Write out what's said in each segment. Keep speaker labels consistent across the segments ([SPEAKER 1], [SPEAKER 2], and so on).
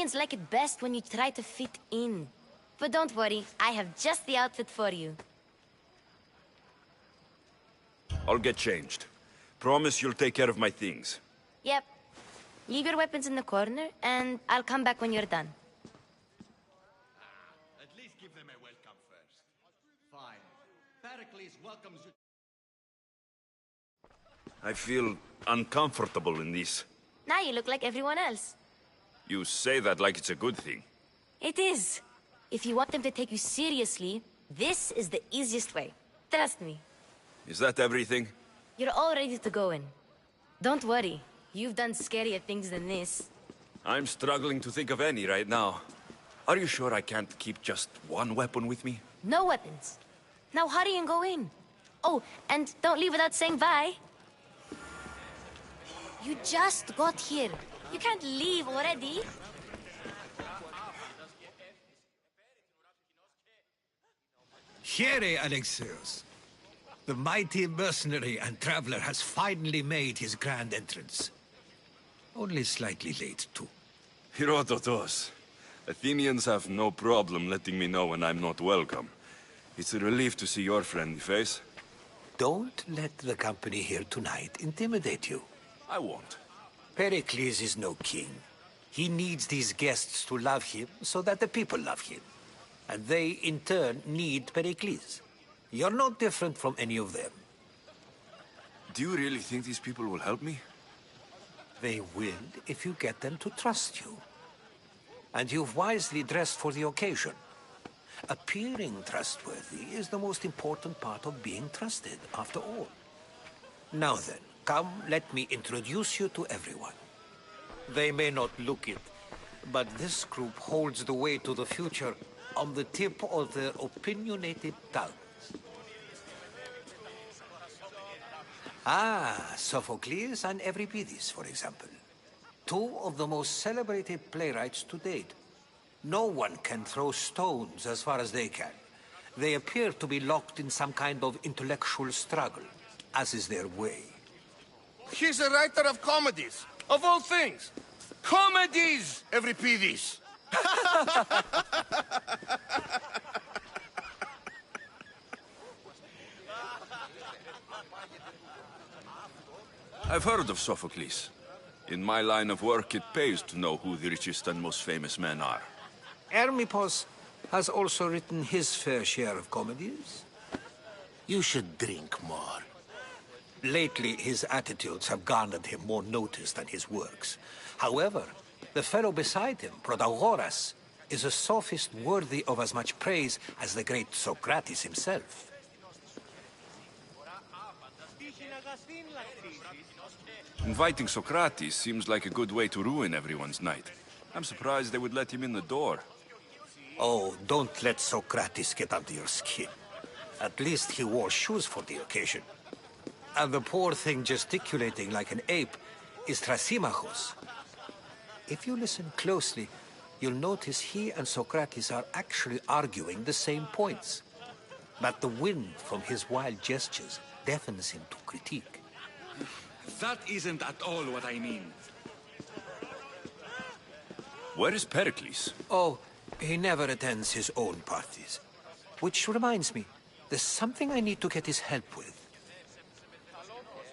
[SPEAKER 1] Athenians like it best when you try to fit in. But don't worry, I have just the outfit for you.
[SPEAKER 2] I'll get changed. Promise you'll take care of my things.
[SPEAKER 1] Yep. Leave your weapons in the corner, and I'll come back when you're done.
[SPEAKER 3] At least give them a welcome first. Fine. Pericles welcomes you.
[SPEAKER 2] I feel uncomfortable in this.
[SPEAKER 1] Now you look like everyone else.
[SPEAKER 2] You say that like it's a good thing.
[SPEAKER 1] It is. If you want them to take you seriously, this is the easiest way. Trust me.
[SPEAKER 2] Is that everything?
[SPEAKER 1] You're all ready to go in. Don't worry. You've done scarier things than this.
[SPEAKER 2] I'm struggling to think of any right now. Are you sure I can't keep just one weapon with me?
[SPEAKER 1] No weapons. Now hurry and go in. Oh, and don't leave without saying bye. You just got here. You can't leave already.
[SPEAKER 4] Here, Alexios. The mighty mercenary and traveler has finally made his grand entrance. Only slightly late, too.
[SPEAKER 2] Herodotos. Athenians have no problem letting me know when I'm not welcome. It's a relief to see your friendly face.
[SPEAKER 4] Don't let the company here tonight intimidate you.
[SPEAKER 2] I won't.
[SPEAKER 4] Pericles is no king. He needs these guests to love him so that the people love him. And they, in turn, need Pericles. You're no different from any of them.
[SPEAKER 2] Do you really think these people will help me?
[SPEAKER 4] They will if you get them to trust you. And you've wisely dressed for the occasion. Appearing trustworthy is the most important part of being trusted, after all. Now then, come, let me introduce you to everyone. They may not look it, but this group holds the way to the future on the tip of their opinionated tongues. Ah, Sophocles and Euripides, for example. Two of the most celebrated playwrights to date. No one can throw stones as far as they can. They appear to be locked in some kind of intellectual struggle, as is their way.
[SPEAKER 5] He's a writer of comedies, of all things. Comedies, Euripides!
[SPEAKER 2] I've heard of Sophocles. In my line of work, it pays to know who the richest and most famous men are.
[SPEAKER 4] Hermippos has also written his fair share of comedies.
[SPEAKER 6] You should drink more.
[SPEAKER 4] Lately, his attitudes have garnered him more notice than his works. However, the fellow beside him, Protagoras, is a sophist worthy of as much praise as the great Socrates himself.
[SPEAKER 2] Inviting Socrates seems like a good way to ruin everyone's night. I'm surprised they would let him in the door.
[SPEAKER 4] Oh, don't let Socrates get under your skin. At least he wore shoes for the occasion. And the poor thing gesticulating like an ape is Thrasymachos. If you listen closely, you'll notice he and Socrates are actually arguing the same points. But the wind from his wild gestures deafens him to critique.
[SPEAKER 3] That isn't at all what I mean.
[SPEAKER 2] Where is Pericles?
[SPEAKER 4] Oh, he never attends his own parties. Which reminds me, there's something I need to get his help with.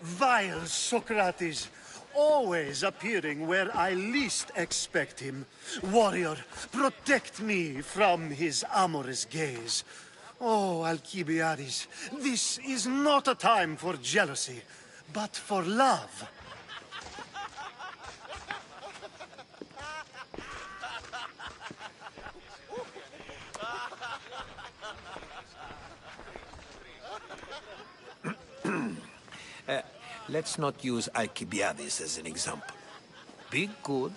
[SPEAKER 7] Vile Socrates, always appearing where I least expect him. Warrior, protect me from his amorous gaze. Oh, Alcibiades, this is not a time for jealousy, but for love.
[SPEAKER 4] Let's not use Alcibiades as an example. Be good,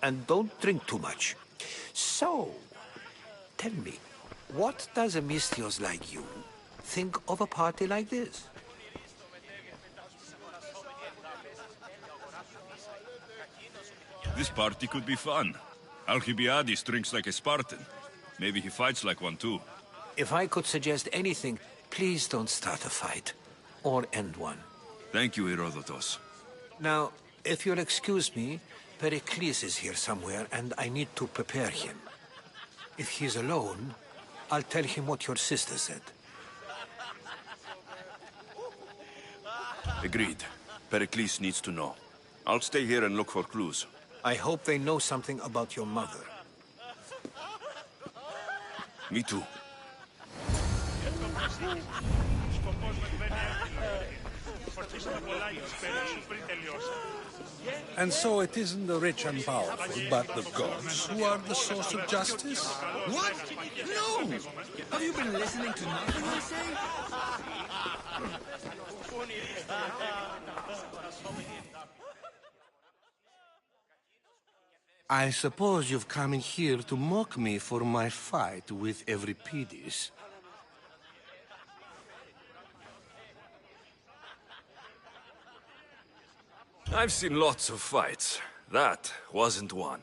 [SPEAKER 4] and don't drink too much. So, tell me, what does a Misthios like you think of a party like this?
[SPEAKER 2] This party could be fun. Alcibiades drinks like a Spartan. Maybe he fights like one too.
[SPEAKER 4] If I could suggest anything, please don't start a fight. Or end one.
[SPEAKER 2] Thank you, Herodotos.
[SPEAKER 4] Now, if you'll excuse me, Pericles is here somewhere, and I need to prepare him. If he's alone, I'll tell him what your sister said.
[SPEAKER 2] Agreed. Pericles needs to know. I'll stay here and look for clues.
[SPEAKER 4] I hope they know something about your mother.
[SPEAKER 2] Me too.
[SPEAKER 8] And so it isn't the rich and powerful, but the gods who are the source of justice?
[SPEAKER 3] What? No! Have you been listening to nothing I say?
[SPEAKER 6] I suppose you've come in here to mock me for my fight with Euripides.
[SPEAKER 2] I've seen lots of fights. That wasn't one.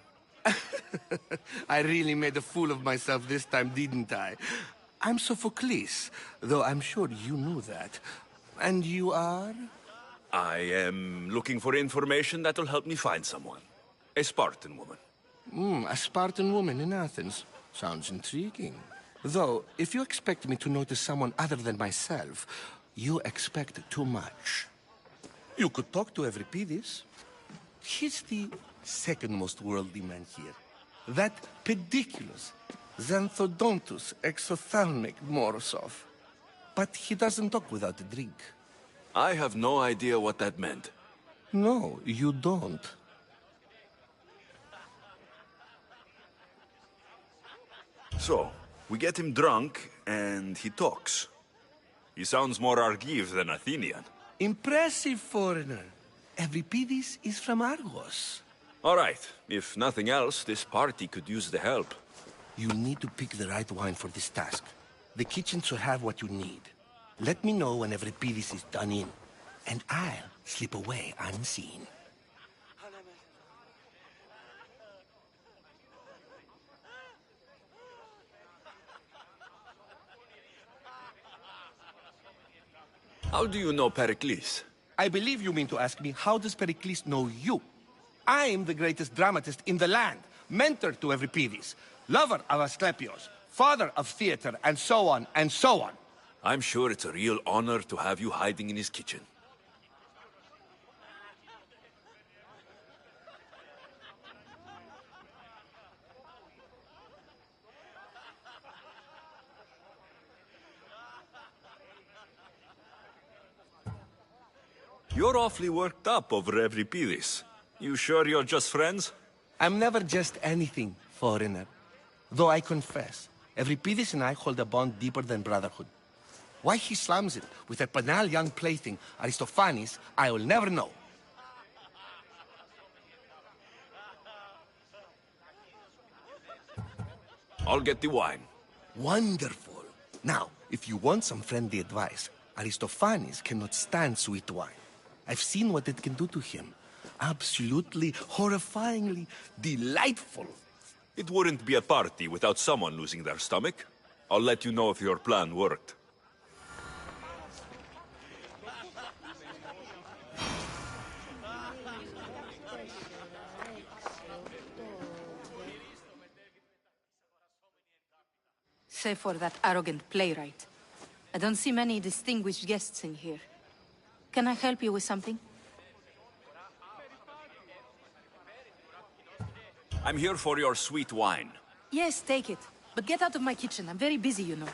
[SPEAKER 6] I really made a fool of myself this time, didn't I? I'm Sophocles, though I'm sure you knew that. And you are?
[SPEAKER 2] I am looking for information that'll help me find someone. A Spartan woman.
[SPEAKER 6] A Spartan woman in Athens. Sounds intriguing. Though, if you expect me to notice someone other than myself, you expect too much. You could talk to Euripides. He's the second most worldly man here. That pediculous, xanthodontus exophthalmic Morosov. But he doesn't talk without a drink.
[SPEAKER 2] I have no idea what that meant.
[SPEAKER 6] No, you don't.
[SPEAKER 2] So, we get him drunk, and he talks. He sounds more Argive than Athenian.
[SPEAKER 6] Impressive, foreigner. Euripides is from Argos.
[SPEAKER 2] All right. If nothing else, this party could use the help.
[SPEAKER 6] You need to pick the right wine for this task. The kitchen should have what you need. Let me know when Euripides is done in, and I'll slip away unseen.
[SPEAKER 2] How do you know Pericles?
[SPEAKER 6] I believe you mean to ask me, how does Pericles know you? I am the greatest dramatist in the land, mentor to Euripides, lover of Asclepios, father of theater, and so on, and so on.
[SPEAKER 2] I'm sure it's a real honor to have you hiding in his kitchen. You're awfully worked up over Euripides. You sure you're just friends?
[SPEAKER 6] I'm never just anything, foreigner. Though I confess, Euripides and I hold a bond deeper than brotherhood. Why he slams it with a banal young plaything, Aristophanes, I will never know.
[SPEAKER 2] I'll get the wine.
[SPEAKER 6] Wonderful. Now, if you want some friendly advice, Aristophanes cannot stand sweet wine. I've seen what it can do to him. Absolutely, horrifyingly delightful.
[SPEAKER 2] It wouldn't be a party without someone losing their stomach. I'll let you know if your plan worked.
[SPEAKER 9] Save for that arrogant playwright. I don't see many distinguished guests in here. Can I help you with something?
[SPEAKER 2] I'm here for your sweet wine.
[SPEAKER 9] Yes, take it. But get out of my kitchen. I'm very busy, you know.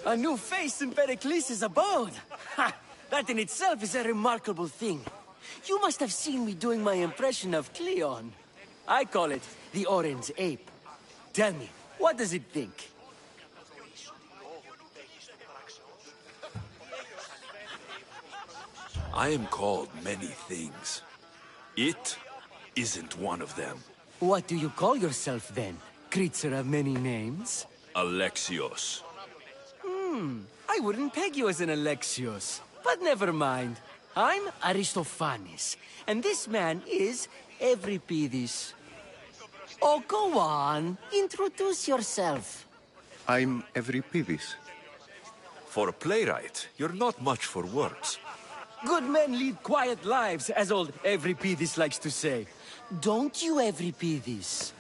[SPEAKER 10] A new face in Pericles' abode! Ha! That in itself is a remarkable thing. You must have seen me doing my impression of Cleon. I call it the Orange Ape. Tell me, what does it think?
[SPEAKER 2] I am called many things. It isn't one of them.
[SPEAKER 10] What do you call yourself then? Creature of many names?
[SPEAKER 2] Alexios.
[SPEAKER 10] I wouldn't peg you as an Alexios. But never mind. I'm Aristophanes, and this man is Euripides. Oh, go on. Introduce yourself.
[SPEAKER 11] I'm Evripidis.
[SPEAKER 2] For a playwright, you're not much for words.
[SPEAKER 10] Good men lead quiet lives, as old Evripidis likes to say. Don't you, Evripidis?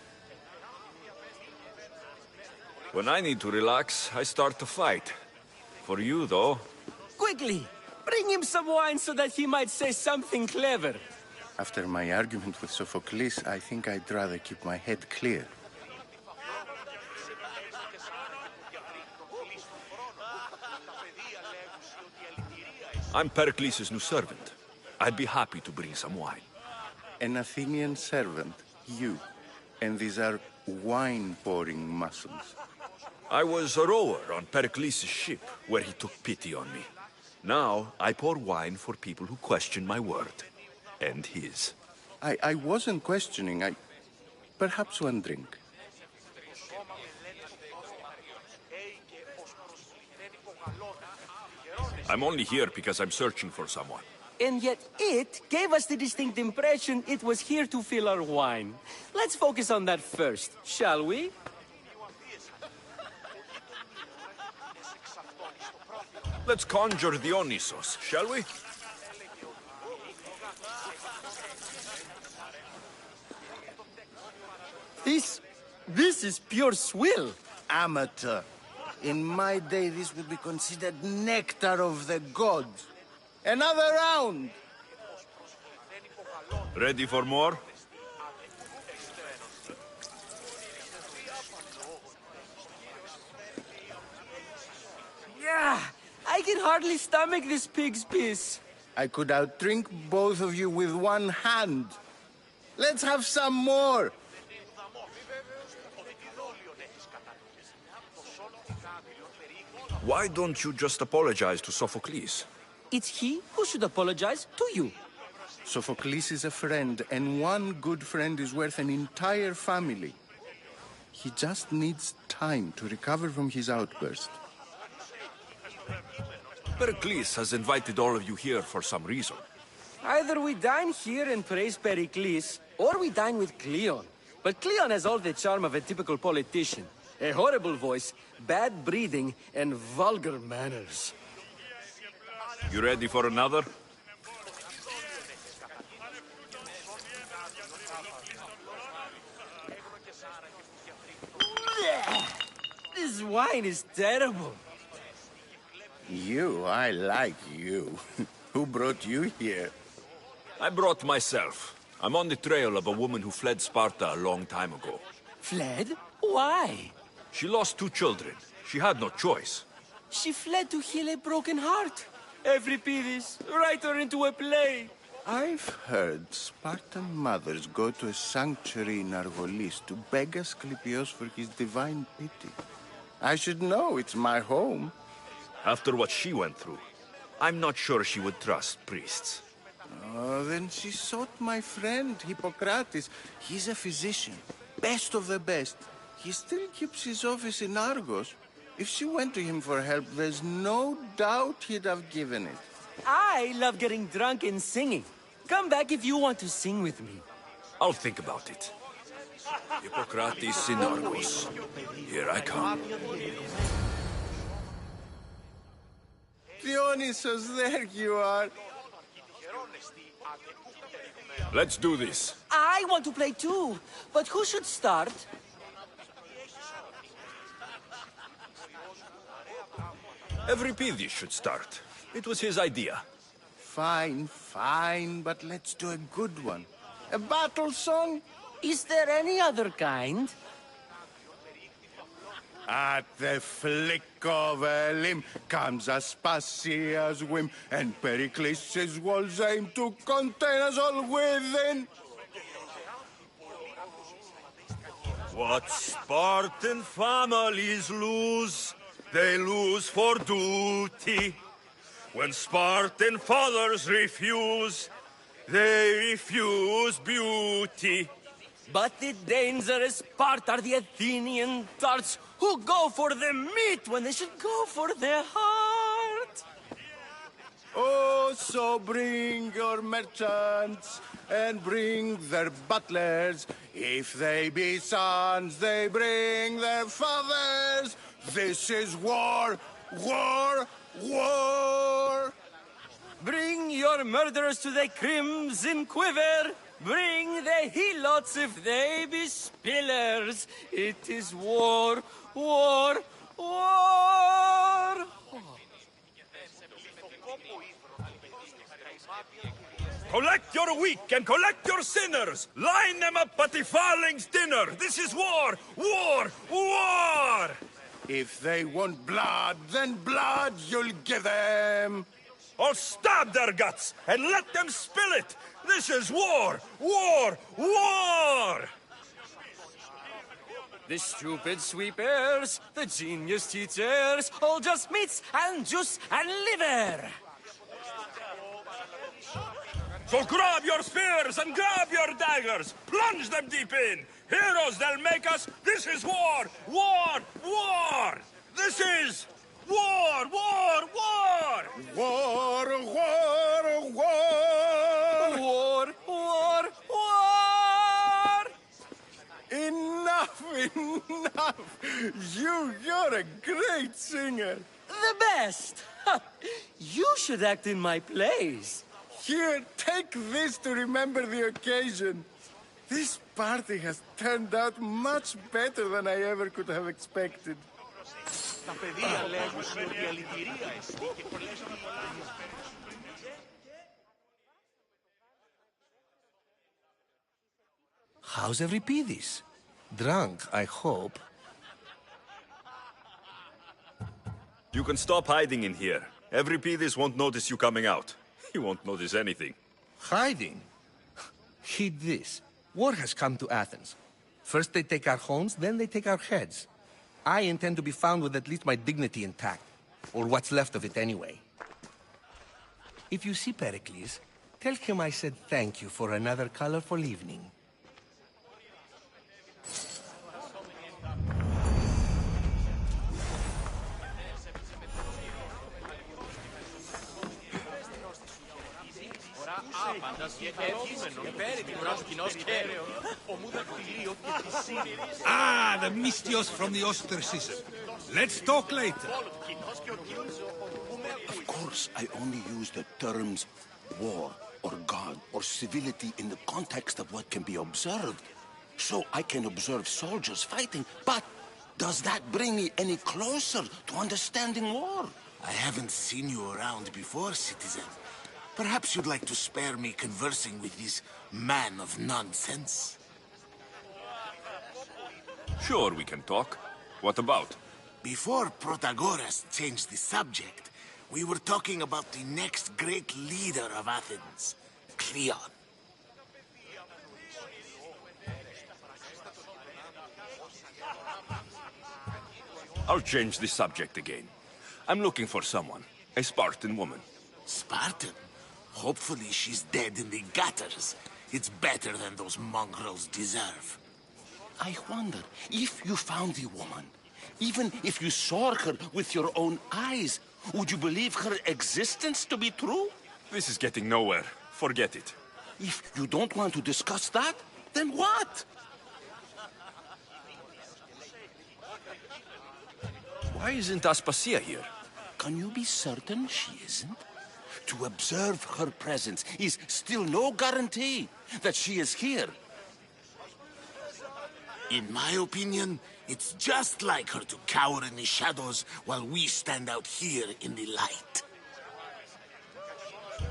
[SPEAKER 2] When I need to relax, I start to fight. For you, though...
[SPEAKER 10] Quickly! Bring him some wine so that he might say something clever.
[SPEAKER 11] After my argument with Sophocles, I think I'd rather keep my head clear.
[SPEAKER 2] I'm Pericles' new servant. I'd be happy to bring some wine.
[SPEAKER 11] An Athenian servant, you, and these are wine-pouring muscles.
[SPEAKER 2] I was a rower on Pericles' ship, where he took pity on me. Now, I pour wine for people who question my word. And his.
[SPEAKER 11] I wasn't questioning, Perhaps one drink.
[SPEAKER 2] I'm only here because I'm searching for someone.
[SPEAKER 10] And yet it gave us the distinct impression it was here to fill our wine. Let's focus on that first, shall we?
[SPEAKER 2] Let's conjure Dionysos, shall we?
[SPEAKER 10] This is pure swill.
[SPEAKER 11] Amateur. In my day, this would be considered nectar of the gods. Another round!
[SPEAKER 2] Ready for more?
[SPEAKER 10] Yeah, I can hardly stomach this pig's piss.
[SPEAKER 11] I could outdrink both of you with one hand. Let's have some more!
[SPEAKER 2] Why don't you just apologize to Sophocles?
[SPEAKER 10] It's he who should apologize to you.
[SPEAKER 11] Sophocles is a friend, and one good friend is worth an entire family. He just needs time to recover from his outburst.
[SPEAKER 2] Pericles has invited all of you here for some reason.
[SPEAKER 10] Either we dine here and praise Pericles, or we dine with Cleon. But Cleon has all the charm of a typical politician. A horrible voice, bad breeding, and vulgar manners.
[SPEAKER 2] You ready for another?
[SPEAKER 10] This wine is terrible.
[SPEAKER 11] I like you. Who brought you here?
[SPEAKER 2] I brought myself. I'm on the trail of a woman who fled Sparta a long time ago.
[SPEAKER 10] Fled? Why?
[SPEAKER 2] She lost 2 children. She had no choice.
[SPEAKER 10] She fled to heal a broken heart. Evripidis, write her into a play.
[SPEAKER 11] I've heard Spartan mothers go to a sanctuary in Argolis to beg Asclepios for his divine pity. I should know, it's my home.
[SPEAKER 2] After what she went through, I'm not sure she would trust priests.
[SPEAKER 11] Oh, then she sought my friend, Hippocrates. He's a physician, best of the best. He still keeps his office in Argos. If she went to him for help, there's no doubt he'd have given it.
[SPEAKER 10] I love getting drunk and singing. Come back if you want to sing with me.
[SPEAKER 2] I'll think about it. Hippocrates in Argos. Here I come.
[SPEAKER 11] Dionysos, there you are.
[SPEAKER 2] Let's do this.
[SPEAKER 10] I want to play too, but who should start?
[SPEAKER 2] Evripidis should start. It was his idea.
[SPEAKER 11] Fine, but let's do a good one. A battle song?
[SPEAKER 10] Is there any other kind?
[SPEAKER 11] At the flick of a limb comes Aspasia's whim, and Pericles' walls aim to contain us all within.
[SPEAKER 2] What Spartan families lose, they lose for duty. When Spartan fathers refuse, they refuse beauty.
[SPEAKER 10] But the dangerous part are the Athenian tarts who go for the meat when they should go for the heart.
[SPEAKER 11] Oh, so bring your merchants and bring their butlers. If they be sons, they bring their fathers. This is war! War! War!
[SPEAKER 10] Bring your murderers to the crimson quiver! Bring the helots if they be spillers! It is war, war, war!
[SPEAKER 2] Collect your weak and collect your sinners! Line them up at the Farling's dinner! This is war! War! War!
[SPEAKER 11] If they want blood, then blood you'll give them!
[SPEAKER 2] I'll stab their guts and let them spill it! This is war! War! War!
[SPEAKER 10] The stupid sweepers, the genius teachers, all just meats and juice and liver!
[SPEAKER 2] So grab your spears and grab your daggers! Plunge them deep in! Heroes they'll make us! This is war! War! War! This is war! War! War!
[SPEAKER 11] War! War! War!
[SPEAKER 10] War! War! War!
[SPEAKER 11] Enough! Enough! You're a great singer!
[SPEAKER 10] The best! You should act in my plays.
[SPEAKER 11] Here, take this to remember the occasion. This party has turned out much better than I ever could have expected.
[SPEAKER 6] How's Euripides? Drunk, I hope.
[SPEAKER 2] You can stop hiding in here. Euripides won't notice you coming out. He won't notice anything.
[SPEAKER 6] Hiding? Heed this. War has come to Athens. First they take our homes, then they take our heads. I intend to be found with at least my dignity intact. Or what's left of it anyway. If you see Pericles, tell him I said thank you for another colorful evening.
[SPEAKER 8] Ah, the mystios from the ostracism. Let's talk later.
[SPEAKER 12] Of course, I only use the terms war or God or civility in the context of what can be observed. So I can observe soldiers fighting, but does that bring me any closer to understanding war? I haven't seen you around before, citizen. Perhaps you'd like to spare me conversing with this man of nonsense?
[SPEAKER 2] Sure, we can talk. What about?
[SPEAKER 12] Before Protagoras changed the subject, we were talking about the next great leader of Athens, Cleon.
[SPEAKER 2] I'll change the subject again. I'm looking for someone. A Spartan woman.
[SPEAKER 12] Spartan? Hopefully she's dead in the gutters. It's better than those mongrels deserve. I wonder, if you found the woman, even if you saw her with your own eyes, would you believe her existence to be true?
[SPEAKER 2] This is getting nowhere. Forget it.
[SPEAKER 12] If you don't want to discuss that, then what?
[SPEAKER 2] Why isn't Aspasia here?
[SPEAKER 12] Can you be certain she isn't? To observe her presence is still no guarantee that she is here. In my opinion, it's just like her to cower in the shadows while we stand out here in the light.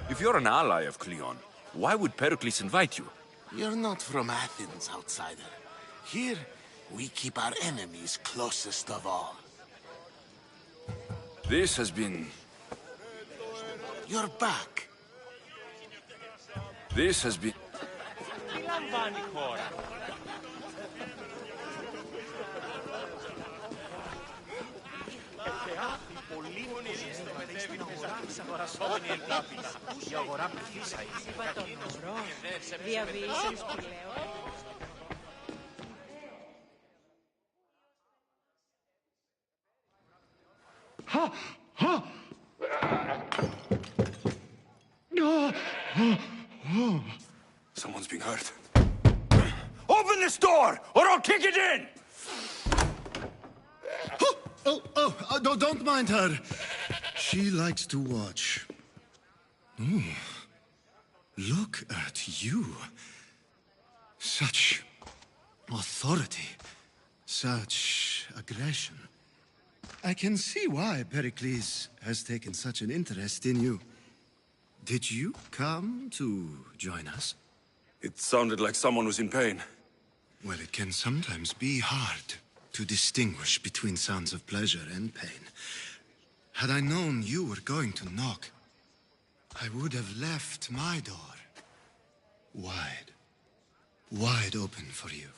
[SPEAKER 2] If you're an ally of Cleon, why would Pericles invite you?
[SPEAKER 12] You're not from Athens, outsider. Here, we keep our enemies closest of all.
[SPEAKER 2] This has been...
[SPEAKER 12] You're back.
[SPEAKER 2] This has been... Someone's being hurt. Open this door, or I'll kick it in!
[SPEAKER 7] Don't mind her. She likes to watch. Ooh, look at you. Such authority. Such aggression. I can see why Pericles has taken such an interest in you. Did you come to join us?
[SPEAKER 2] It sounded like someone was in pain.
[SPEAKER 7] Well, it can sometimes be hard to distinguish between sounds of pleasure and pain. Had I known you were going to knock, I would have left my door wide open for you.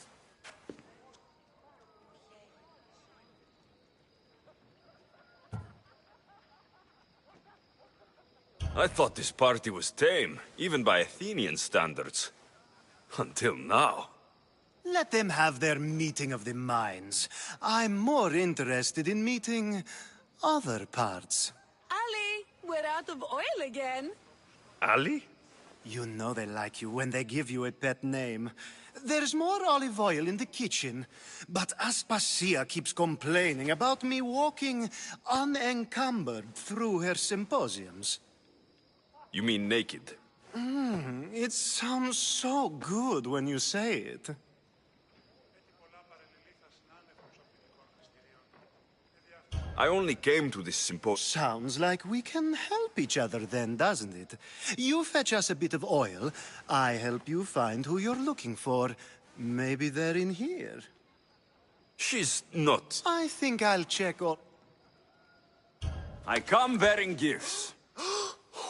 [SPEAKER 2] I thought this party was tame, even by Athenian standards. Until now.
[SPEAKER 7] Let them have their meeting of the minds. I'm more interested in meeting other parts.
[SPEAKER 13] Ali, we're out of oil again.
[SPEAKER 2] Ali?
[SPEAKER 7] You know they like you when they give you a pet name. There's more olive oil in the kitchen, but Aspasia keeps complaining about me walking unencumbered through her symposiums.
[SPEAKER 2] You mean naked?
[SPEAKER 7] It sounds so good when you say it.
[SPEAKER 2] I only came to this symposium.
[SPEAKER 7] Sounds like we can help each other then, doesn't it? You fetch us a bit of oil, I help you find who you're looking for. Maybe they're in here.
[SPEAKER 2] She's not.
[SPEAKER 7] I think I'll check all...
[SPEAKER 2] I come bearing gifts.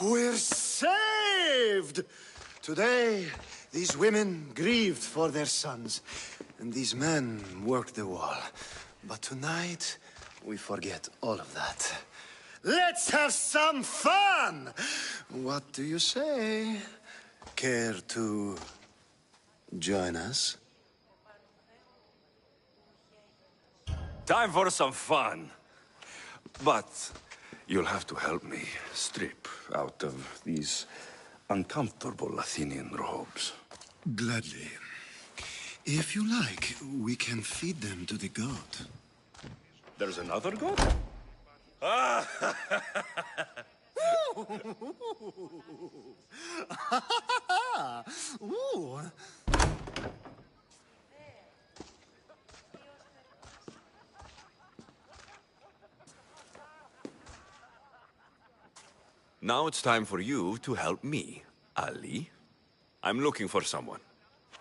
[SPEAKER 7] We're saved! Today, these women grieved for their sons, and these men worked the wall. But tonight, we forget all of that. Let's have some fun! What do you say? Care to join us?
[SPEAKER 2] Time for some fun. But you'll have to help me strip out of these uncomfortable Athenian robes.
[SPEAKER 7] Gladly. If you like, we can feed them to the god.
[SPEAKER 2] There's another god?
[SPEAKER 7] Ooh.
[SPEAKER 2] Now it's time for you to help me, Ali. I'm looking for someone.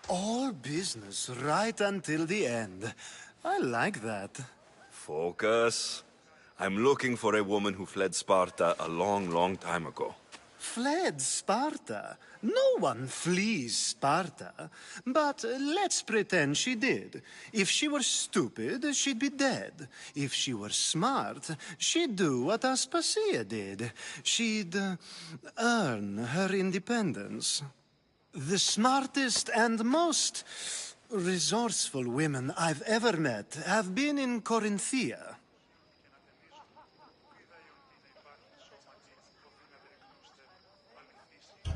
[SPEAKER 7] All business right until the end. I like that.
[SPEAKER 2] Focus. I'm looking for a woman who fled Sparta a long, long time ago.
[SPEAKER 7] Fled Sparta? No one flees Sparta. But let's pretend she did. If she were stupid, she'd be dead. If she were smart, she'd do what Aspasia did. She'd earn her independence. The smartest and most resourceful women I've ever met have been in Corinthia.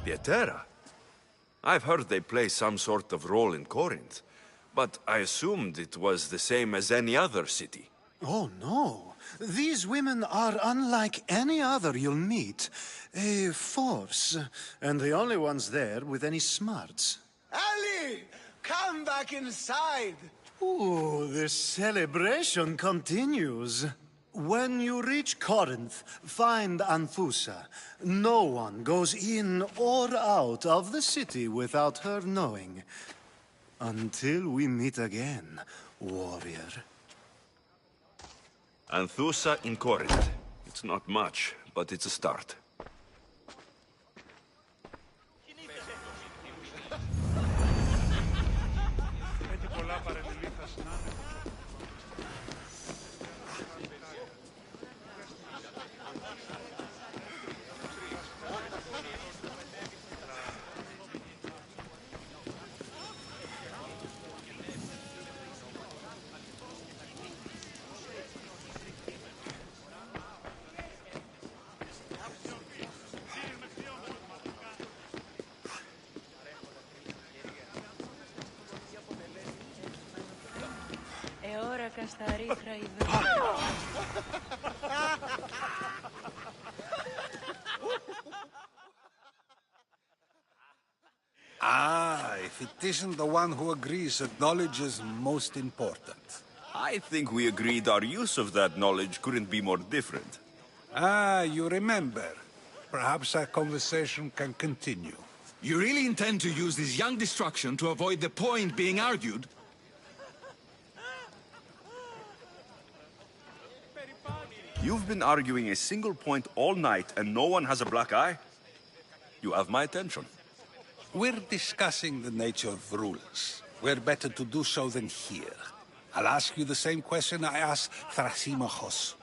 [SPEAKER 2] Pietera? I've heard they play some sort of role in Corinth, but I assumed it was the same as any other city.
[SPEAKER 7] Oh, no. These women are unlike any other you'll meet. A force, and the only ones there with any smarts.
[SPEAKER 10] Ali! Come back inside!
[SPEAKER 7] Ooh, the celebration continues. When you reach Corinth, find Anthusa. No one goes in or out of the city without her knowing. Until we meet again, warrior.
[SPEAKER 2] Anthusa in Corinth. It's not much, but it's a start.
[SPEAKER 8] Ah, if it isn't the one who agrees that knowledge is most important.
[SPEAKER 2] I think we agreed our use of that knowledge couldn't be more different.
[SPEAKER 8] Ah, you remember. Perhaps our conversation can continue.
[SPEAKER 14] You really intend to use this young destruction to avoid the point being argued?
[SPEAKER 2] You've been arguing a single point all night and no one has a black eye? You have my attention.
[SPEAKER 8] We're discussing the nature of rulers. Where better to do so than here? I'll ask you the same question I asked Thrasimachos.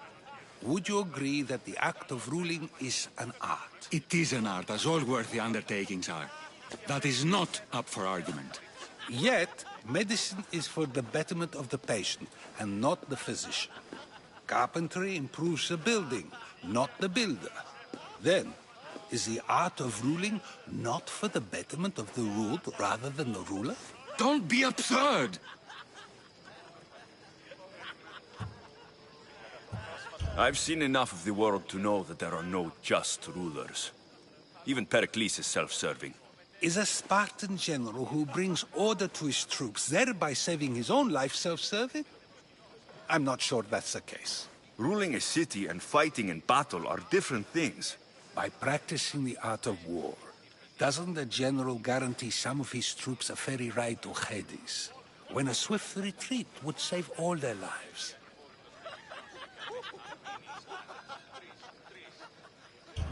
[SPEAKER 8] Would you agree that the act of ruling is an art?
[SPEAKER 14] It is an art, as all worthy undertakings are. That is not up for argument.
[SPEAKER 8] Yet, medicine is for the betterment of the patient, and not the physician. Carpentry improves the building, not the builder. Then, is the art of ruling not for the betterment of the ruled rather than the ruler?
[SPEAKER 14] Don't be absurd!
[SPEAKER 2] I've seen enough of the world to know that there are no just rulers. Even Pericles is self-serving.
[SPEAKER 8] Is a Spartan general who brings order to his troops, thereby saving his own life, self-serving? I'm not sure that's the case.
[SPEAKER 2] Ruling a city and fighting in battle are different things.
[SPEAKER 8] By practicing the art of war, doesn't the general guarantee some of his troops a ferry ride to Hades, when a swift retreat would save all their lives?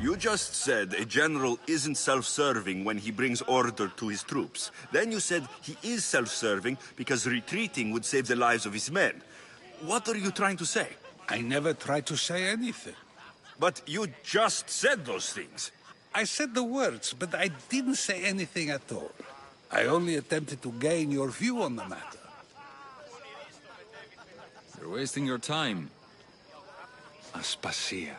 [SPEAKER 2] You just said a general isn't self-serving when he brings order to his troops. Then you said he is self-serving because retreating would save the lives of his men. What are you trying to say?
[SPEAKER 8] I never tried to say anything.
[SPEAKER 2] But you just said those things.
[SPEAKER 8] I said the words, but I didn't say anything at all. I only attempted to gain your view on the matter.
[SPEAKER 14] You're wasting your time.
[SPEAKER 8] Aspasia.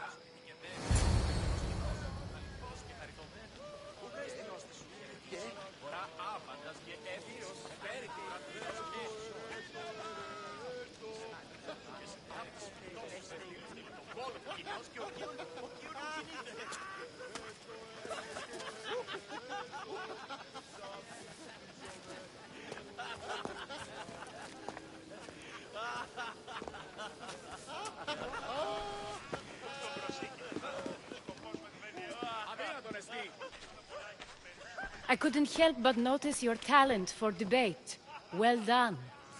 [SPEAKER 15] I couldn't help but notice your talent for debate. Well done.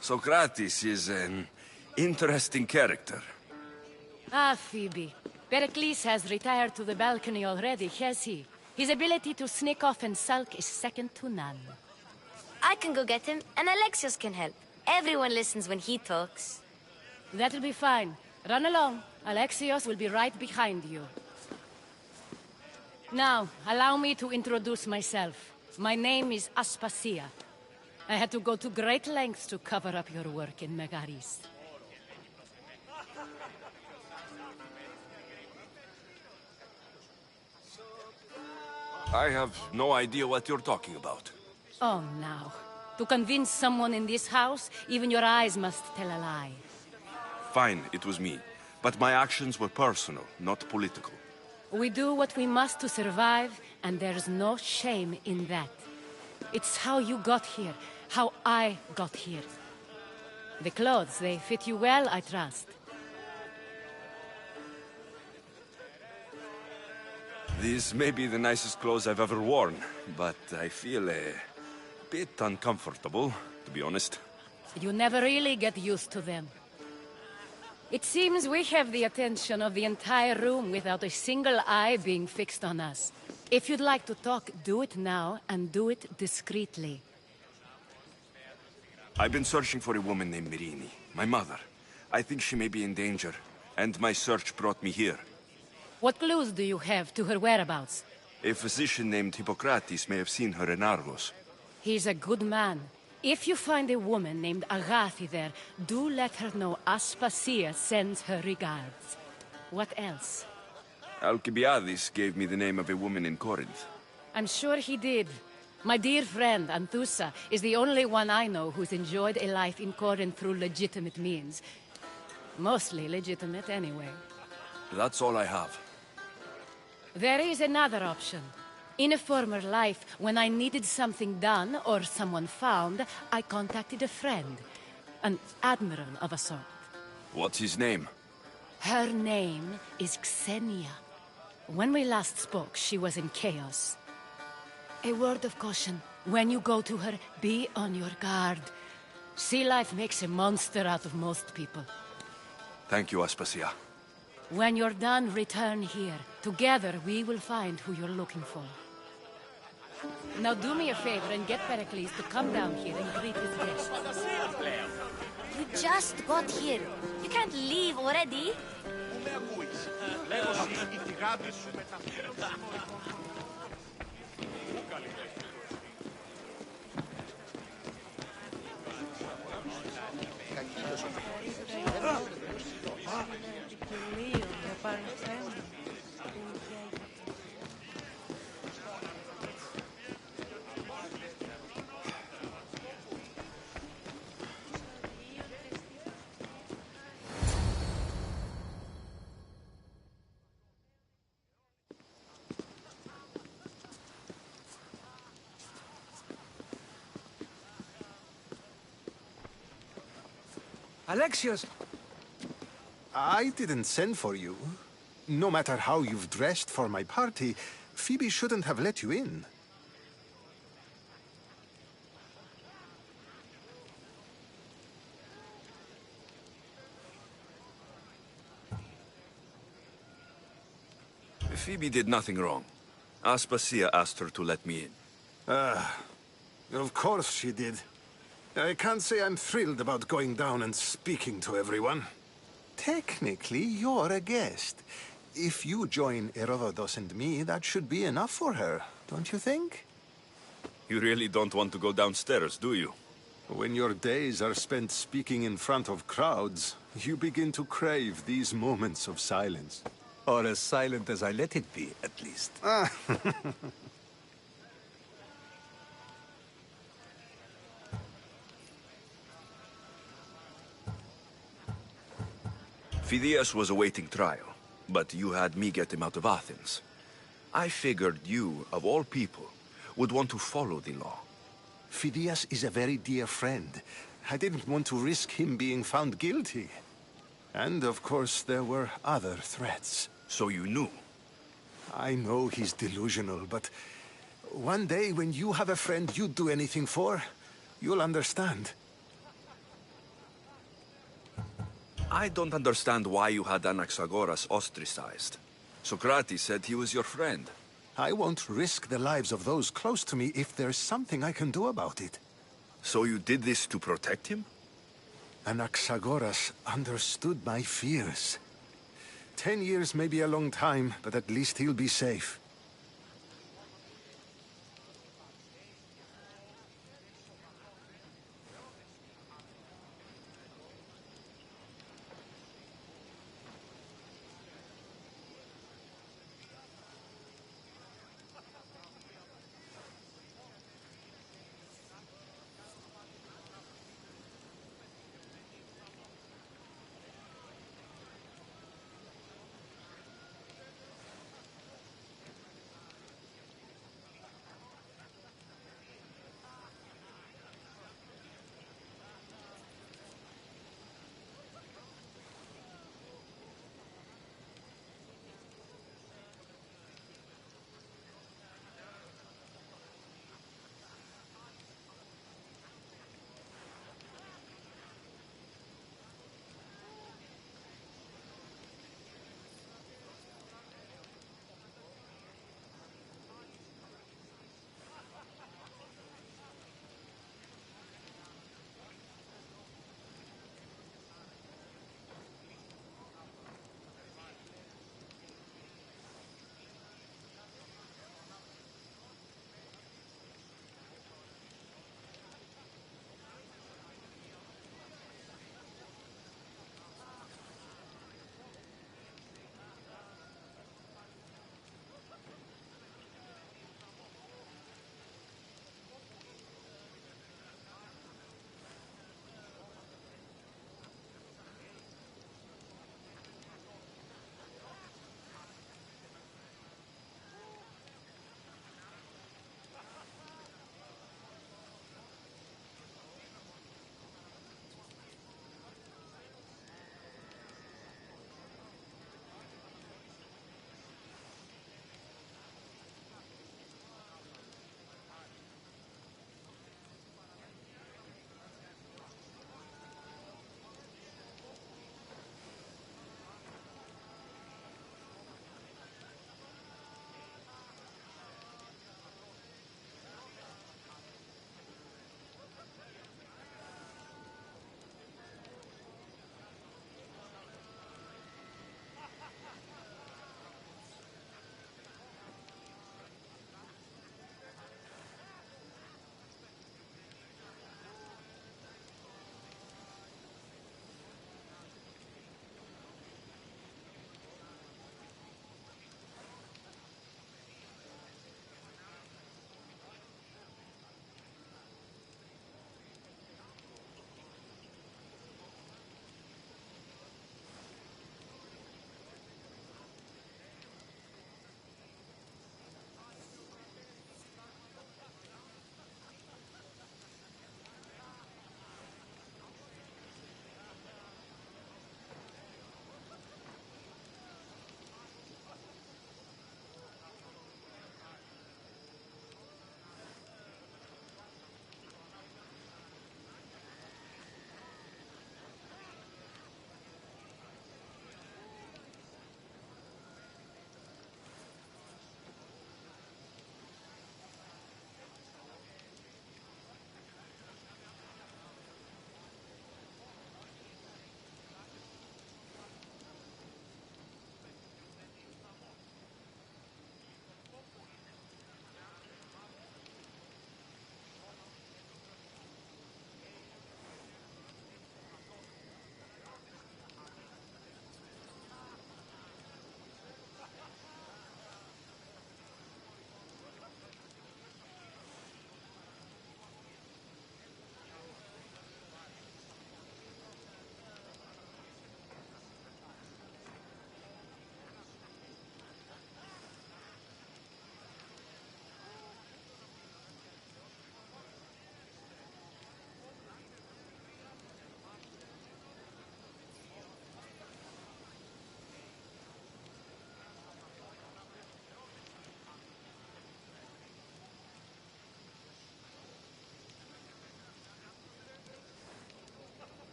[SPEAKER 2] Socrates is an interesting character.
[SPEAKER 15] Ah, Phoebe. Pericles has retired to the balcony already, has he? His ability to sneak off and sulk is second to none.
[SPEAKER 1] I can go get him, and Alexios can help. Everyone listens when he talks.
[SPEAKER 15] That'll be fine. Run along. Alexios will be right behind you. Now, allow me to introduce myself. My name is Aspasia. I had to go to great lengths to cover up your work in Megaris.
[SPEAKER 2] I have no idea what you're talking about.
[SPEAKER 15] Oh, now. To convince someone in this house, even your eyes must tell a lie.
[SPEAKER 2] Fine, it was me. But my actions were personal, not political.
[SPEAKER 15] We do what we must to survive, and there's no shame in that. It's how you got here, how I got here. The clothes, they fit you well, I trust.
[SPEAKER 2] These may be the nicest clothes I've ever worn, but I feel a bit uncomfortable, to be honest.
[SPEAKER 15] You never really get used to them. It seems we have the attention of the entire room without a single eye being fixed on us. If you'd like to talk, do it now, and do it discreetly.
[SPEAKER 2] I've been searching for a woman named Mirini, my mother. I think she may be in danger, and my search brought me here.
[SPEAKER 15] What clues do you have to her whereabouts?
[SPEAKER 2] A physician named Hippocrates may have seen her in Argos.
[SPEAKER 15] He's a good man. If you find a woman named Agathi there, do let her know Aspasia sends her regards. What else?
[SPEAKER 2] Alcibiades gave me the name of a woman in Corinth.
[SPEAKER 15] I'm sure he did. My dear friend, Anthusa, is the only one I know who's enjoyed a life in Corinth through legitimate means. Mostly legitimate anyway.
[SPEAKER 2] That's all I have.
[SPEAKER 15] There is another option. In a former life, when I needed something done or someone found, I contacted a friend. An admiral of a sort.
[SPEAKER 2] What's his name?
[SPEAKER 15] Her name is Xenia. When we last spoke, she was in chaos. A word of caution. When you go to her, be on your guard. Sea life makes a monster out of most people.
[SPEAKER 2] Thank you, Aspasia.
[SPEAKER 15] When you're done, return here. Together, we will find who you're looking for. Now do me a favor and get Pericles to come down here and greet his guests.
[SPEAKER 1] You just got here. You can't leave already.
[SPEAKER 4] Alexios!
[SPEAKER 16] I didn't send for you. No matter how you've dressed for my party, Phoebe shouldn't have let you in.
[SPEAKER 2] Phoebe did nothing wrong. Aspasia asked her to let me in.
[SPEAKER 16] Of course she did. I can't say I'm thrilled about going down and speaking to everyone. Technically, you're a guest. If you join Herodotus and me, that should be enough for her, don't you think?
[SPEAKER 2] You really don't want to go downstairs, do you?
[SPEAKER 16] When your days are spent speaking in front of crowds, you begin to crave these moments of silence.
[SPEAKER 4] Or as silent as I let it be, at least.
[SPEAKER 2] Phidias was awaiting trial, but you had me get him out of Athens. I figured you, of all people, would want to follow the law.
[SPEAKER 16] Phidias is a very dear friend. I didn't want to risk him being found guilty. And, of course, there were other threats.
[SPEAKER 2] So you knew?
[SPEAKER 16] I know he's delusional, but one day when you have a friend you'd do anything for, you'll understand.
[SPEAKER 2] I don't understand why you had Anaxagoras ostracized. Socrates said he was your friend.
[SPEAKER 16] I won't risk the lives of those close to me if there's something I can do about it.
[SPEAKER 2] So you did this to protect him?
[SPEAKER 16] Anaxagoras understood my fears. 10 years may be a long time, but at least he'll be safe.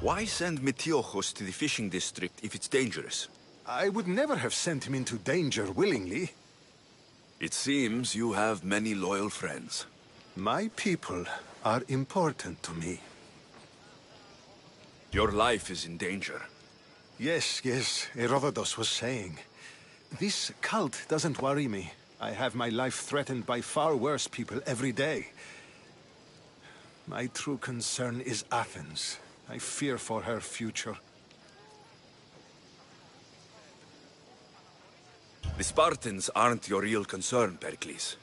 [SPEAKER 2] Why send Metiochos to the fishing district if it's dangerous?
[SPEAKER 16] I would never have sent him into danger willingly.
[SPEAKER 2] It seems you have many loyal friends.
[SPEAKER 16] My people are important to me.
[SPEAKER 2] Your life is in danger.
[SPEAKER 16] Yes, Herodotus was saying. This cult doesn't worry me. I have my life threatened by far worse people every day. My true concern is Athens. I fear for her future.
[SPEAKER 2] The Spartans aren't your real concern, Pericles.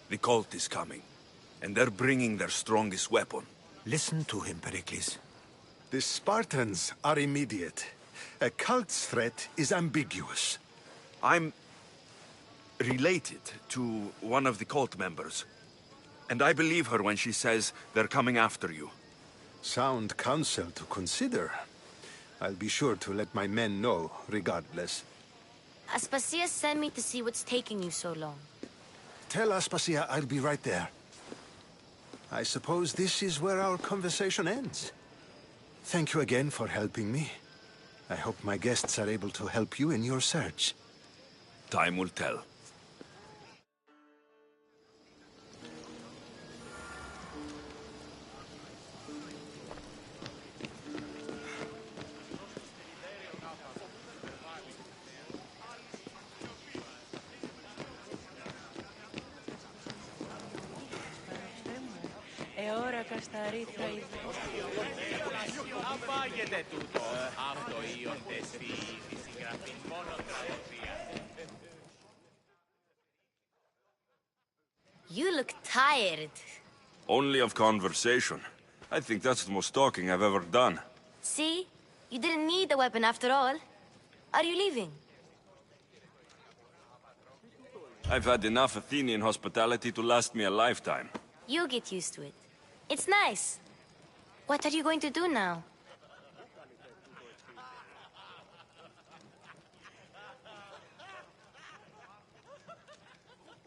[SPEAKER 2] The cult is coming, and they're bringing their strongest weapon.
[SPEAKER 4] Listen to him, Pericles.
[SPEAKER 16] The Spartans are immediate. A cult's threat is ambiguous.
[SPEAKER 2] I'm related to one of the cult members, and I believe her when she says they're coming after you.
[SPEAKER 16] Sound counsel to consider. I'll be sure to let my men know, regardless.
[SPEAKER 1] Aspasia sent me to see what's taking you so long.
[SPEAKER 16] Tell Aspasia I'll be right there. I suppose this is where our conversation ends. Thank you again for helping me. I hope my guests are able to help you in your search.
[SPEAKER 2] Time will tell.
[SPEAKER 17] Απάγεται τούτο. Αυτό ίονται στη συγγραφή μόνο τραγωδία.
[SPEAKER 1] You look tired.
[SPEAKER 2] Only of conversation. I think that's the most talking I've ever done.
[SPEAKER 1] See? You didn't need the weapon after all. Are you leaving?
[SPEAKER 2] I've had enough Athenian hospitality to last me a lifetime.
[SPEAKER 1] You get used to it. It's nice. What are you going to do now?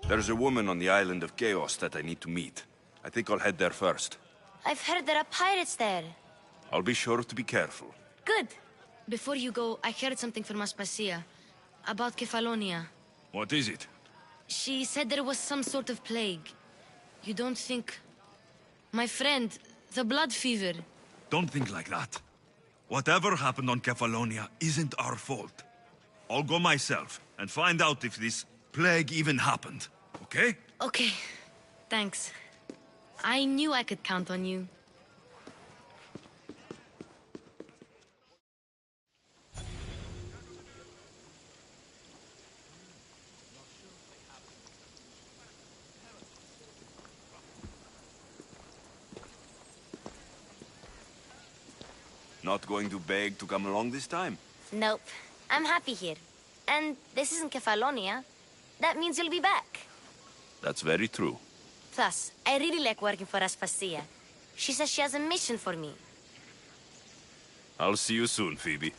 [SPEAKER 2] There's a woman on the island of Chaos that I need to meet. I think I'll head there first.
[SPEAKER 1] I've heard there are pirates there.
[SPEAKER 2] I'll be sure to be careful.
[SPEAKER 1] Good. Before you go, I heard something from Aspasia. About Kefalonia.
[SPEAKER 2] What is it?
[SPEAKER 1] She said there was some sort of plague. You don't think... My friend, the blood fever.
[SPEAKER 2] Don't think like that. Whatever happened on Kefalonia isn't our fault. I'll go myself and find out if this plague even happened, okay?
[SPEAKER 1] Okay. Thanks. I knew I could count on you.
[SPEAKER 2] Not going to beg to come along this time?
[SPEAKER 1] Nope. I'm happy here. And this isn't Kefalonia. That means you'll be back.
[SPEAKER 2] That's very true.
[SPEAKER 1] Plus, I really like working for Aspasia. She says she has a mission for me.
[SPEAKER 2] I'll see you soon, Phoebe.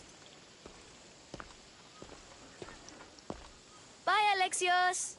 [SPEAKER 1] Bye, Alexios!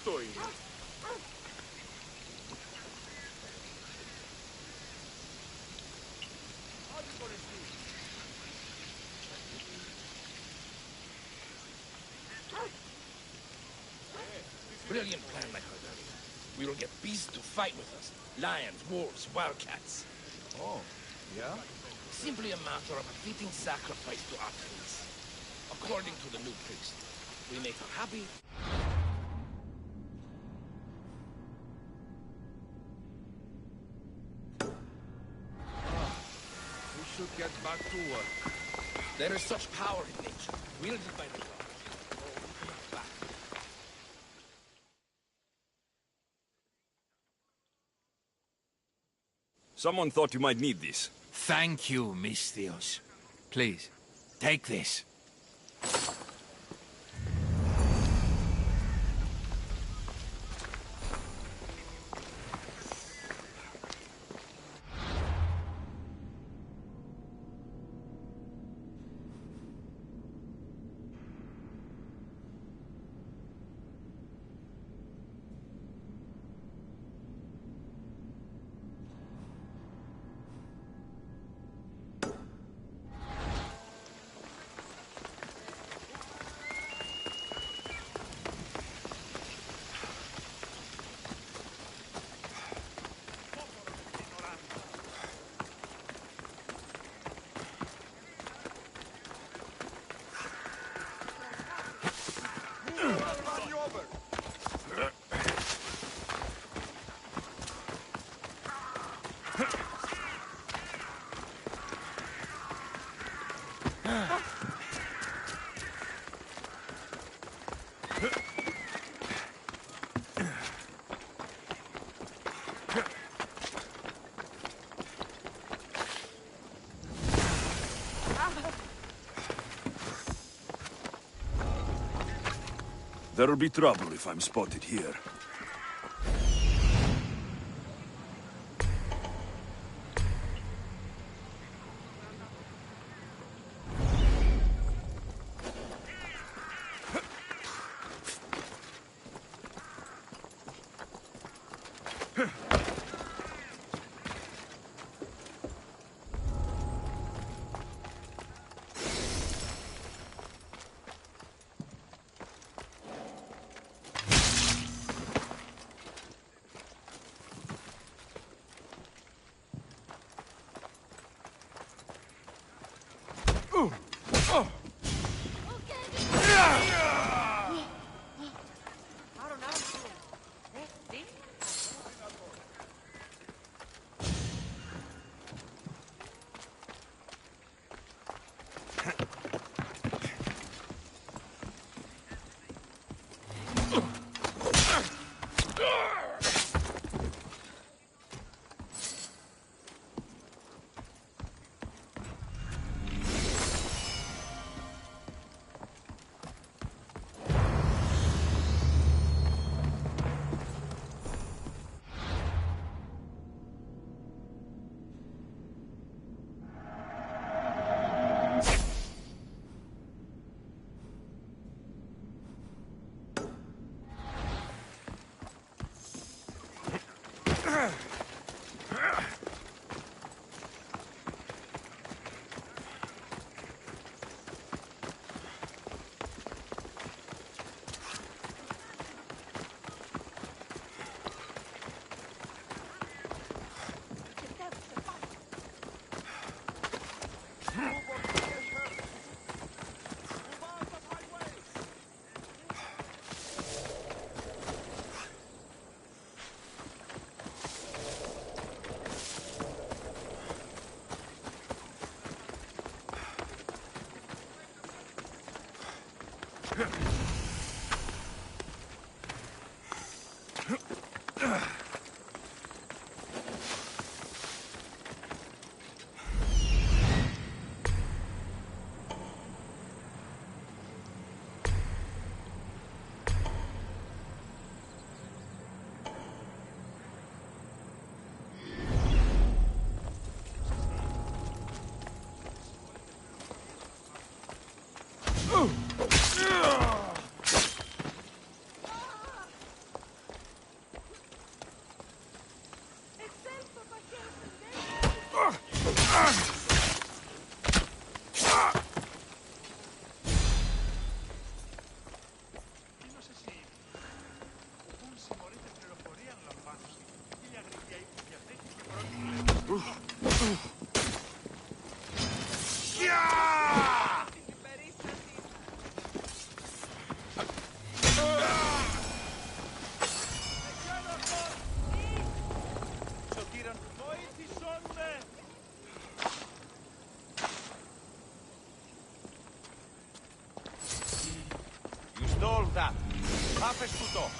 [SPEAKER 5] estoy.
[SPEAKER 18] Brilliant plan, I heard earlier. We will get beasts to fight with us. Lions, wolves, wildcats.
[SPEAKER 3] Oh, yeah?
[SPEAKER 18] Simply a matter of a fitting sacrifice to Artemis. According to the new priest, we make her happy.
[SPEAKER 3] We should get back to work.
[SPEAKER 18] There is such power in nature, wielded by the gods. Oh, we cannot back.
[SPEAKER 2] Someone thought you might need this.
[SPEAKER 19] Thank you, Misthios. Please, take this.
[SPEAKER 2] There'll be trouble if I'm spotted here.
[SPEAKER 3] solve that. Άφες του το.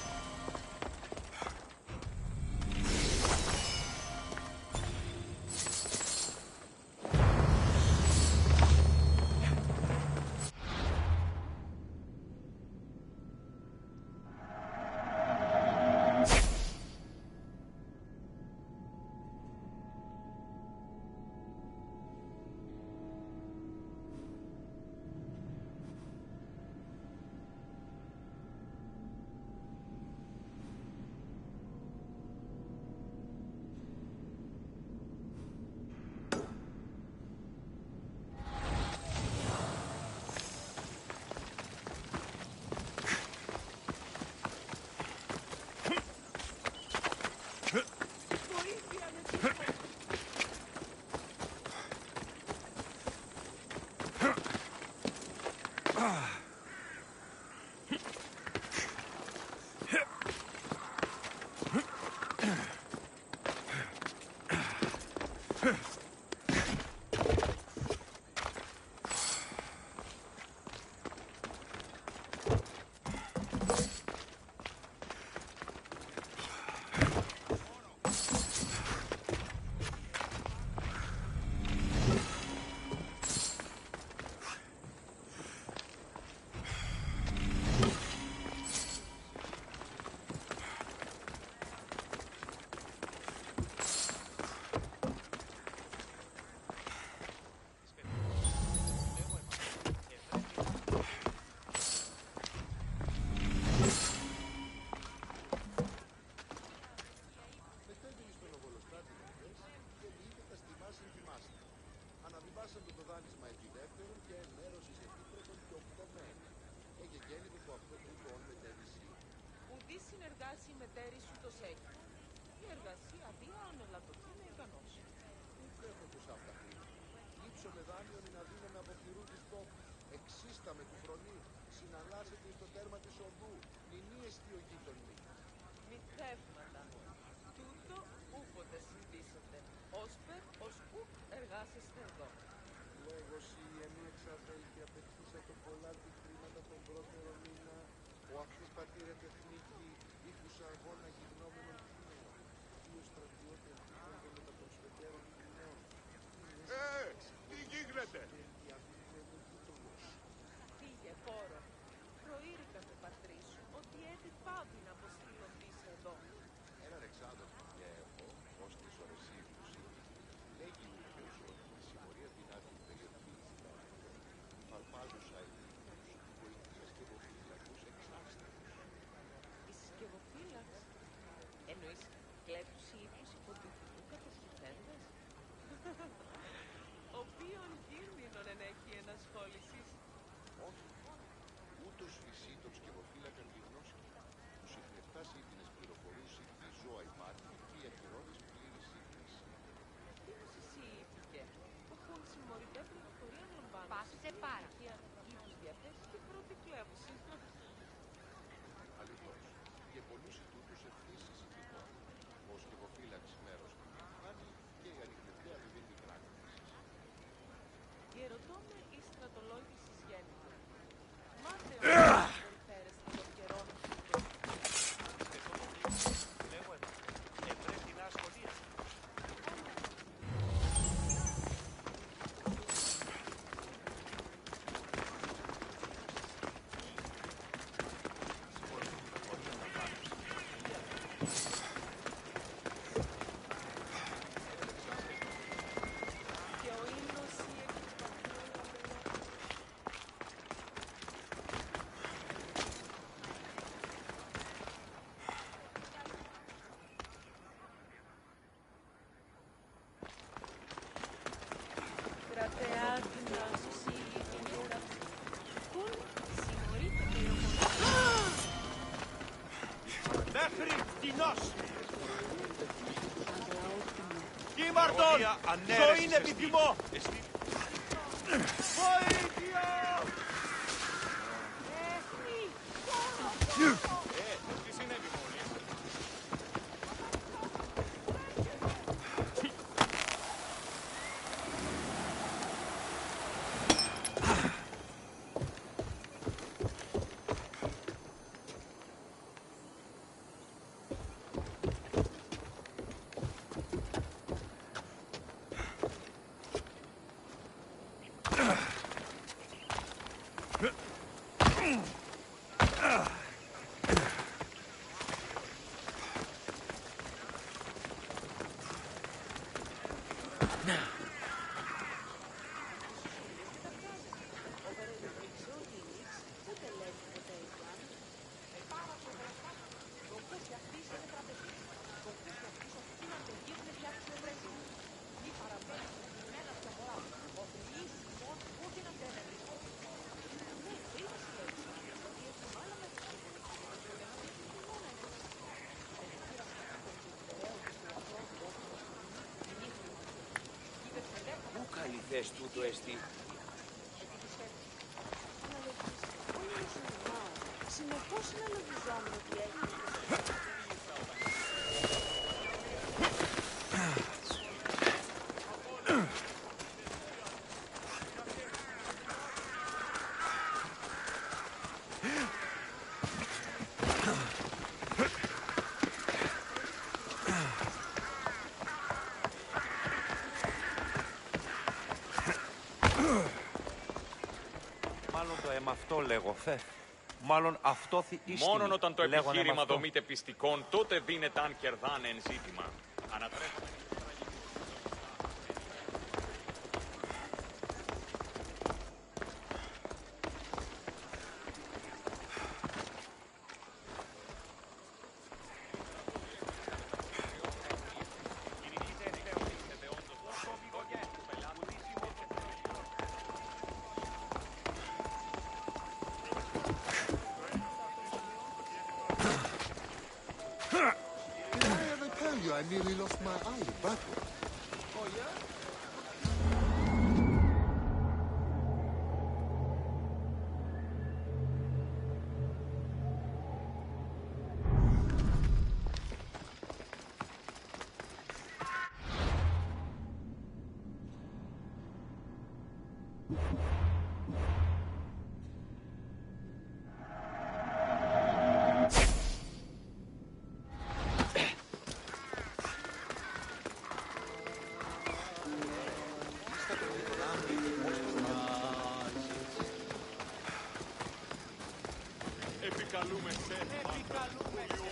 [SPEAKER 13] συνεργάσει με τέρι σου το σέχει. Η εργασία διάονελα το τι είναι ικανός.
[SPEAKER 5] Ούτε έχω τόσα αυτά χρήματα. Λείψω με δάνειον είναι αδύναμη από χειρού της τόπου. Εξίστα με του φρονή. Συναλλάσσεται στο τέρμα της οδού. Νηνή εστί ο γείτονι.
[SPEAKER 13] Μυθεύματα. Τούτο ούποτε συντήσετε. Όσπερ ως ουκ εργάσεστε εδώ.
[SPEAKER 5] Λέγος η εμείς αδέλφια απαιτήσατε πολλά τη χρήματα τον πρώτερο μήνα. Ο αυτούς πατήρε τεχνίκη, ήκουσα αγώνα γυμνόμενων κοινών. Δύο στρατιώτες βρίσκονται με τα προσφετέρων κοινών. Τι γίνεται!
[SPEAKER 13] Φύγε, κόρο. Προείρηκα με πατρί σου ότι έτη πάβει να αποστείλω πίσω εδώ.
[SPEAKER 5] Έναν εξάδελφο και έχω, ως της ορεσίβους, λέγει ούτως ότι η συμμορία την άδεια περιοχή φαρπάζουσα ελίχους, βοηθεία σκευοφύλακους εξάστατους.
[SPEAKER 13] Η σκευοφύλαξ εννοείς κλέπτους ύπους υποτιθού κατασκευέντες. Ο οποίον κίνδυνον ενέχει ενασχόλησης.
[SPEAKER 5] Όχι. Ούτως φυσί των σκευοφύλακων γυμνώσκει. Τους συχνευτάς ύπνες πληροφορούσε τι ζώα υπάρχει και οι ακυρώνες πλήρης ύπνες.
[SPEAKER 13] Τι μας εσύ είπηκε, οχουν συμμοριτέ πληροφορία λαμβάνουν.
[SPEAKER 1] Πάσε πάρα.
[SPEAKER 13] Είδους διαθέσεις και πρώτη κλέβουση.
[SPEAKER 5] Αληθώς. Και πολλούς ετούτους ευθύς συζητητών. Ο σκευοφύλαξ μέρος του κάνει και η ανοιχτευτέα του δίνει κράκονες.
[SPEAKER 13] Η ερωτώμε η στρατολόγησης γέννητο. Μάθε όμως φέρεστε των καιρών τούτων.
[SPEAKER 3] Λέγω εδώ. Και πρέπει να ασχολείαστε.
[SPEAKER 13] Και ο ύμνος η κρατεά την άσωση και νιώτα. Κουν συμμορείτε πληροφορία.
[SPEAKER 3] Μέχρι φτηνός! Κίμαρτον! Ζωήν επιθυμώ! Βοήθεια! Τι συνέβη μόλις?
[SPEAKER 20] λες τούτο εστί?
[SPEAKER 13] Συνεχώς συναλογιζόμουν ότι έχει.
[SPEAKER 21] Μάλλον το αυτό λέγω, Φεφ. Μάλλον αυτό istini.
[SPEAKER 17] Μόνον όταν το επιχείρημα δομείται πιστικών, τότε δίνεται αν κερδάνε εν ζήτημα. Ανατρέπουμε.
[SPEAKER 5] I nearly lost my eye in battle.
[SPEAKER 13] Oh, yeah?
[SPEAKER 17] Επικαλούμε σε. Επικαλούμε σε.